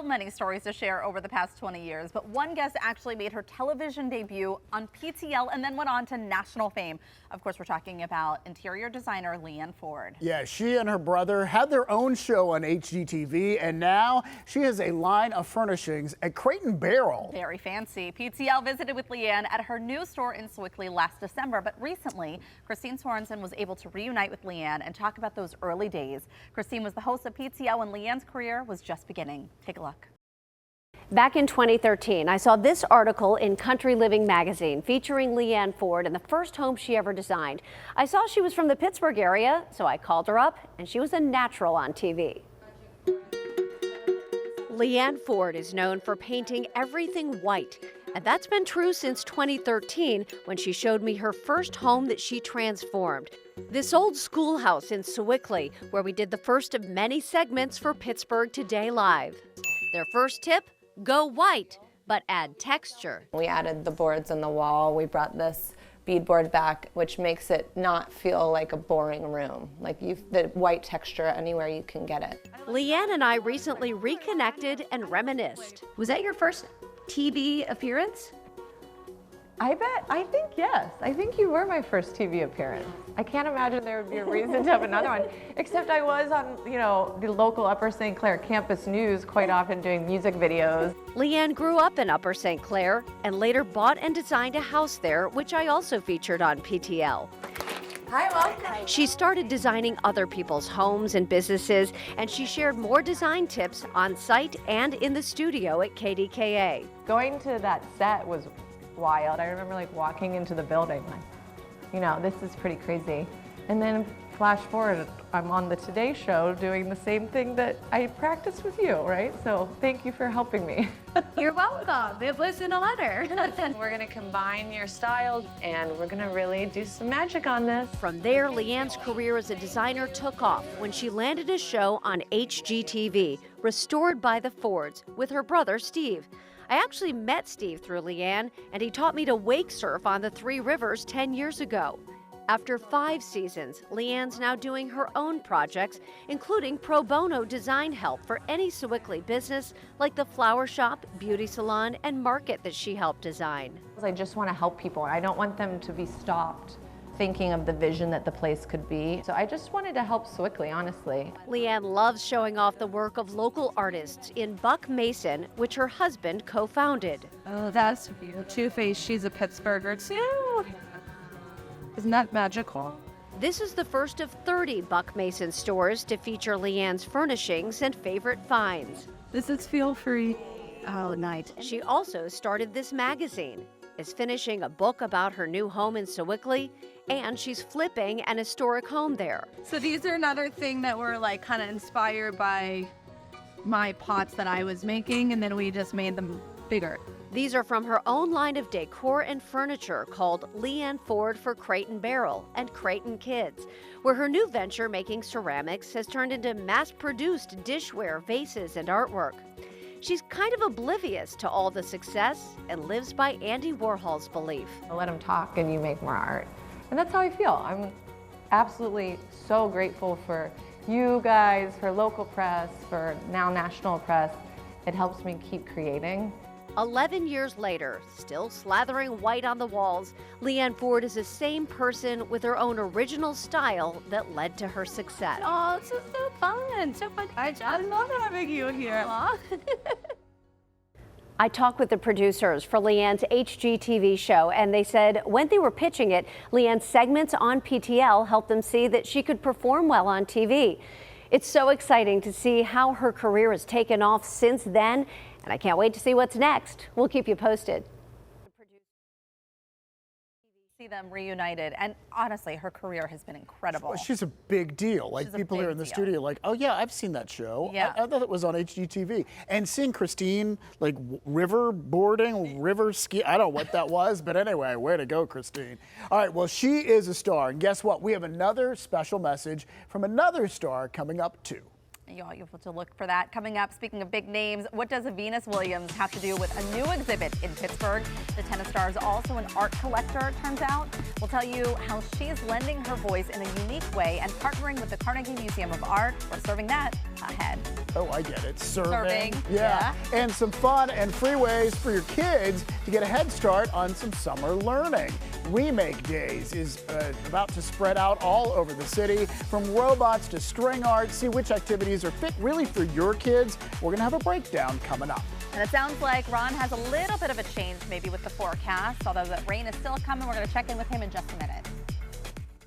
many stories to share over the past 20 years, but one guest actually made her television debut on PTL and then went on to national fame. Of course, we're talking about interior designer Leanne Ford. Yeah, she and her brother had their own show on HGTV, and now she has a line of furnishings at Crate & Barrel. Very fancy. PTL visited with Leanne at her new store in Sewickley last December, but recently, Kristine Sorensen was able to reunite with Leanne and talk about those early days. Kristine was the host of PTL when Leanne's career was just beginning. Take a look. Back in 2013, I saw this article in Country Living magazine featuring Leanne Ford and the first home she ever designed. I saw she was from the Pittsburgh area, so I called her up, and she was a natural on TV. Leanne Ford is known for painting everything white, and that's been true since 2013 when she showed me her first home that she transformed. This old schoolhouse in Sewickley, where we did the first of many segments for Pittsburgh Today Live. Their first tip? Go white, but add texture. We added the boards on the wall. We brought this beadboard back, which makes it not feel like a boring room. Like the white texture anywhere you can get it. Leanne and I recently reconnected and reminisced. Was that your first TV appearance? I think yes. I think you were my first TV appearance. I can't imagine there would be a reason to have another one, except I was on, the local Upper St. Clair campus news quite often doing music videos. Leanne grew up in Upper St. Clair and later bought and designed a house there, which I also featured on PTL. Hi, welcome. She started designing other people's homes and businesses, and she shared more design tips on site and in the studio at KDKA. Going to that set was wild. I remember walking into the building this is pretty crazy. And then flash forward, I'm on the Today Show doing the same thing that I practiced with you, right? So thank you for helping me. You're welcome. It was in a letter. We're gonna combine your styles and we're gonna really do some magic on this. From there, Leanne's career as a designer took off when she landed a show on HGTV, Restored by the Fords, with her brother Steve. I actually met Steve through Leanne, and he taught me to wake surf on the Three Rivers 10 years ago. After 5 seasons, Leanne's now doing her own projects, including pro bono design help for any Sewickley business like the flower shop, beauty salon, and market that she helped design. I just want to help people. I don't want them to be stopped thinking of the vision that the place could be. So I just wanted to help Sewickley, honestly. Leanne loves showing off the work of local artists in Buck Mason, which her husband co-founded. Oh, that's beautiful. Two-Face, she's a Pittsburgher too. Isn't that magical? This is the first of 30 Buck Mason stores to feature Leanne's furnishings and favorite finds. This is feel-free. Oh, night. She also started this magazine, is finishing a book about her new home in Sewickley, and she's flipping an historic home there. So these are another thing that were kind of inspired by my pots that I was making, and then we just made them bigger. These are from her own line of decor and furniture called Leanne Ford for Crate & Barrel and Crate & Kids, where her new venture making ceramics has turned into mass-produced dishware, vases, and artwork. She's kind of oblivious to all the success and lives by Andy Warhol's belief. Let them talk and you make more art. And that's how I feel. I'm absolutely so grateful for you guys, for local press, for now national press. It helps me keep creating. 11 years later, still slathering white on the walls, Leanne Ford is the same person with her own original style that led to her success. Oh, this is so fun. So fun. I love having you here. I talked with the producers for Leanne's HGTV show, and they said when they were pitching it, Leanne's segments on PTL helped them see that she could perform well on TV. It's so exciting to see how her career has taken off since then, and I can't wait to see what's next. We'll keep you posted. See them reunited, and honestly, her career has been incredible. Well, she's a big deal. She's People here in the studio oh yeah, I've seen that show. Yeah. I thought it was on HGTV. And seeing Kristine river boarding, river ski, I don't know what that was, but anyway, way to go, Kristine. All right, well, she is a star, and guess what? We have another special message from another star coming up too. You'll have to look for that coming up. Speaking of big names, what does Venus Williams have to do with a new exhibit in Pittsburgh? The tennis star is also an art collector, it turns out. We'll tell you how she's lending her voice in a unique way and partnering with the Carnegie Museum of Art. We're serving that ahead. Oh, I get it. Serving, Yeah. And some fun and free ways for your kids to get a head start on some summer learning. Remake Days is about to spread out all over the city, from robots to string art. See which activities are fit really for your kids. We're going to have a breakdown coming up. And it sounds like Ron has a little bit of a change maybe with the forecast, although the rain is still coming. We're going to check in with him in just a minute.